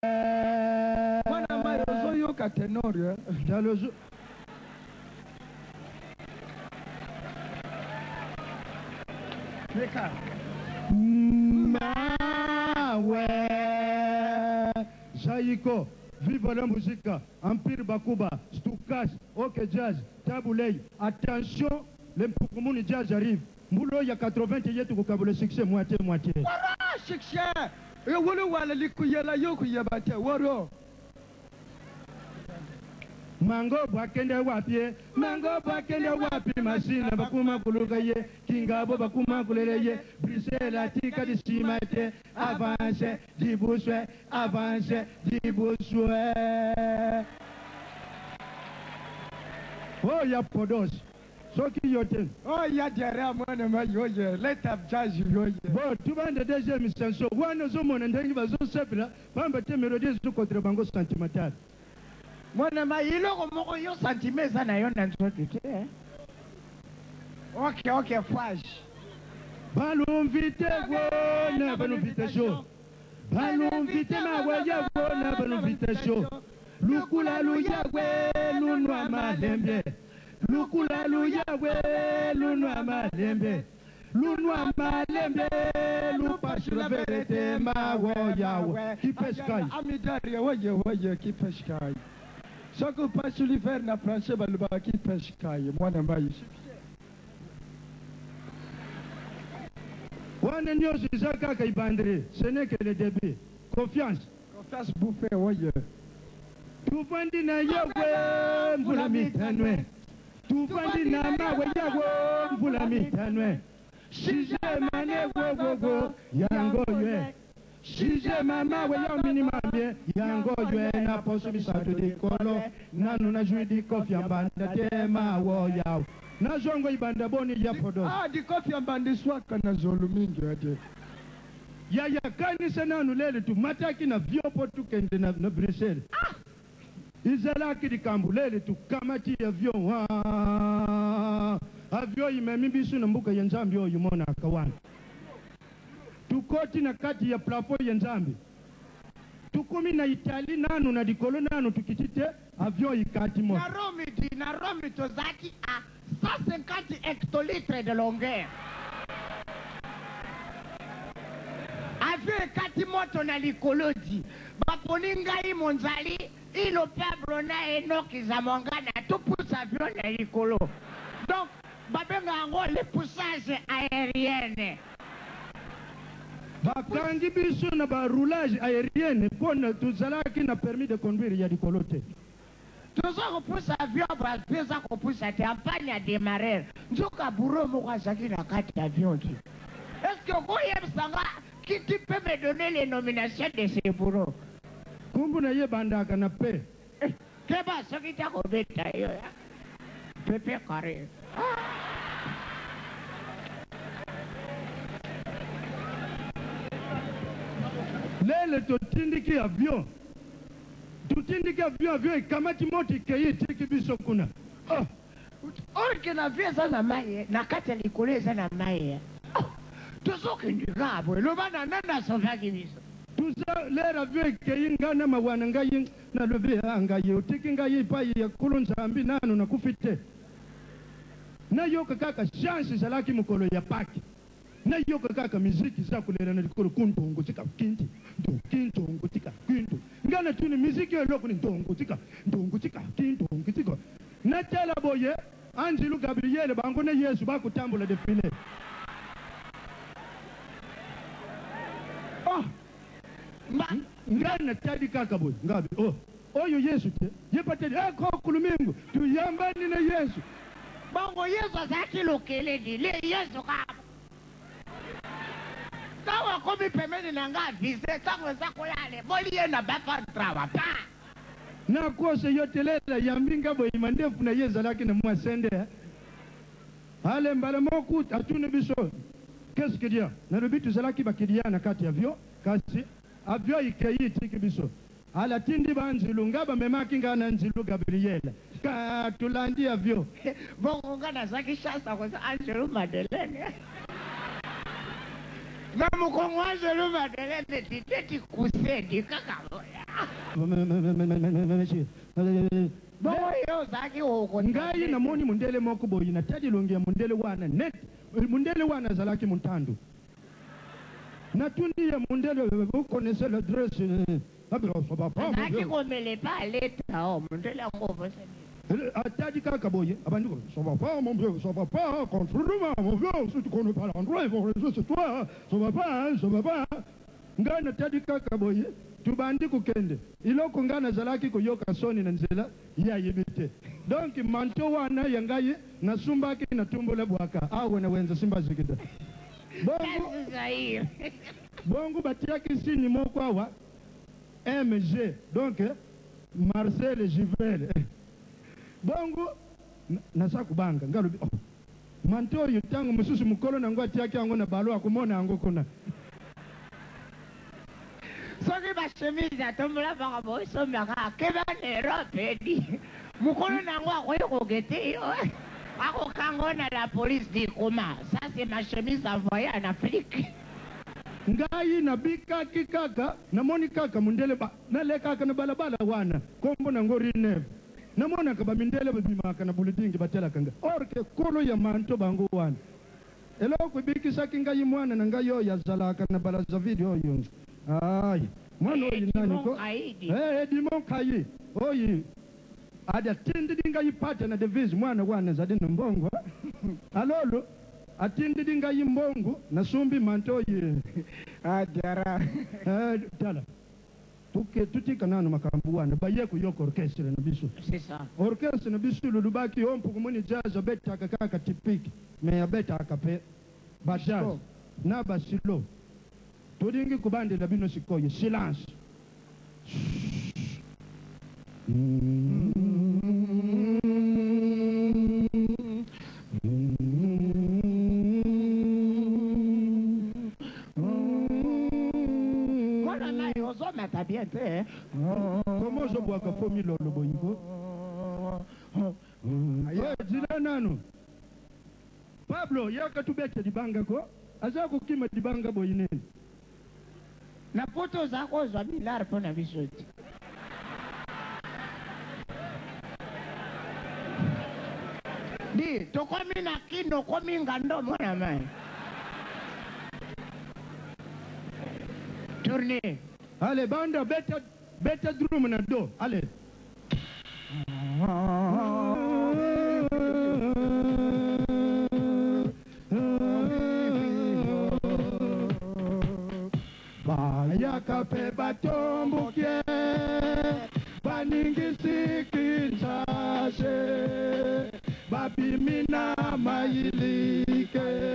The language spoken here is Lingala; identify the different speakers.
Speaker 1: Mwana mayo zoyo katenori dans le jour. Mawe Jaiko, vive la musique, Empire Bakuba, Stukas, Ok Jazz, Taboulay. Attention, le Poukoumou Jazz arrive. Moulo, il y a 80 yetu kukabule succès, moitié. Wara, succès! Et wolo wala likuyela yoku yabate, waro. Mango bakende wapi masina bakuma kulugaye kingabo bakuma kuleleye brisela tika disimate avance dibuswe oh ya podos soki yote oh ya jara mwana mayoye let up jazz yoye bon tu vas de deuxième chanson wana zo mona ndengi bazo sepla pamba te mélodie zo contre bango sentimental. Mwana ma iloko moko yo santimeza na yo na nzoto te. Ok, flash. Balumvite na balumvite show. Balumvite ma waya na balumvite show. Lukula luyawe lunwa malembe. Lukula luyawe lunwa malembe. Lunwa malembe lupashula verete ma woyawe. Kipeshkai. Amidari woye kipeshkai. Ce que pas sur l'hiver n'a franchi baluba qui pêche caille, moi n'a pas eu. One news is a caca bandre, ce n'est que le début. Confiance bouffée, voyez. Tout fandi na yawe, mbulamitanwe. Tout fandi na mawe yawe, mbulamitanwe. Shije mane go, yango ywe. Shije mama we ya minimamie yango ywe na poso bisatu di kolo nanu na jui di kofi ambanda tema wo yao na zongo ibanda boni ya podo di kofi ambandi swaka na zolu mingi ade ya kanisa nanu lele tu mataki na vyopo tu kende na Bruxelles izalaki di kambu lele tu kamati ya vyo avyo imemi bisu na mbuka ya Nzambi oyo mona akawana tukoti na kati ya plapo ya Nzambi tukumi na Itali nanu na dikolo nanu tukitite avion ikati mo na Rome tozaki a 150 hectolitres de longueur avion ikati moto na likolodi baponi ngai monzali ilo pablo na enoki za mongana tupousse avion na likolo donc babenga yango le poussage aérienne. Bakangi biso na ba roulage aérien pona tuzalaki na permis de conduire ya dikolote. Tuzo kupusa avion ba pesa kupusa te ampanya démarrer. Njoka bureau moko zaki na kati avion ki. Est-ce que vous yebsanga qui tu peux me donner les nominations de ces bureaux? Kumbu na ye bandaka na pe. Keba soki ta ko beta yo ya. Pepe carré. Lele totindiki avion e kamati moti kei tiki biso kuna orke na vie za na maye na kati ya likolo eza na maye tozokendika abo eloba na nana sovaki biso tuza lera vie kei nga na mawana ngai na lobe ngai otiki ngai epai ya nkolo Nzambi nanu nakufi te nayoka kaka chance ezalaki mokolo ya Paki nayoka kaka miziki za kulela na likolo kuntongo tika kinti kintongo tika kinto ngana tuni miziki eloko ni ntongo tika kintongo tika na tela boye Anjilu Gabriel bango na Yesu bakutambula defile ngana tadi kaka boye ngabi oyo Yesu te yepateli ko kulumingu tuyambani na Yesu bango Yesu azaki lokele di le Yesu kaka kawa komi pemeni na nga vise tango zako yale boliye na bapa trawa pa na kose yotelela yambinga boy mandefu na Yesu laki na mwasende ale mbala moku atune biso qu'est-ce que dia na rubitu zalaki bakidia na kati avion kasi avion ikayi tiki biso ala tindi banzilu ngaba memaki ngana Nzilu Gabriel ka tulandi avion bongo ngana zaki shasa kwa Angelo Madeleine na mukongo Angelo Madeleine titeti kusedi kaka monsieur.
Speaker 2: Boyo zaki oko.
Speaker 1: Ngai na moni mundele moko boyi na tadi longia mundele wana net. Mundele wana zalaki muntandu. Na tundi ya mundele vous connaissez l'adresse.
Speaker 2: Zaki komele pas l'état oh mundele ngovo seni.
Speaker 1: Tadi kaka boyi abanduko ça va pas mon vieux ça va pas contre-moi mon vieux si tu connais pas l'endroit ils vont rester sur toi ça va pas ça va pas. Ngai na tadi kaka boyi tubandi kukende iloko ngana zalaki kuyoka soni na nzela ya yibite donc manto wana yangaye na sumbaki na tumbole bwaka awe na wenza simba zikida bongo batiaki sini moko awa MG donc Marcel Givel bongo nasa kubanga ngalo manto yutangu mususu mukolo na ngwa tiaki ango na balo akumona ango kuna.
Speaker 2: Soki ba chemise atombola baka boy sombaka keba nero pedi mukolo nango akoyeko gete yo ako kangona la police dit comment ça c'est ma chemise envoyée en Afrique.
Speaker 1: Ngai na bika kikaka na moni kaka mundele ba na le kaka na balabala wana kombo na ngori neve na mona ka ba mindele ba bimaka na bulidingi batela kanga orke kolo ya manto bango wana elo ko biki sakinga yimwana na ngayo ya zalaka na balaza video yo. Ay, mwana oyi nani ko? Edimon Kayi. Oyi. Ada tindi dinga yipata na devise mwana wana zade mbongo. Alolo. Atindi dinga yimbongo na sumbi mantoyi.
Speaker 2: Adara.
Speaker 1: Tala. Tutika nanu makambu wana baye ku yoko orchestre na bisu.
Speaker 2: C'est ça.
Speaker 1: Orchestre na bisu lulubaki ompu kumuni jazz beta kaka tipiki. Me beta akape. Bajaz. Na basilo. Tudingi kubande la bino sikoye silence.
Speaker 2: Mwana na yozo mata bien te.
Speaker 1: Comment je bois ka fomi lo boyiko? Jila nanu. Pablo yaka tubete dibanga ko. Azaku kima dibanga boyinene.
Speaker 2: Na poto zako zwa bilar pona bisoti. Di, tokomi na kino komi ngando mwana mai. Tournée.
Speaker 1: Allez, banda, beta drum na do. Allez. Yakape batombuke baningi sikinchashe babimina mailike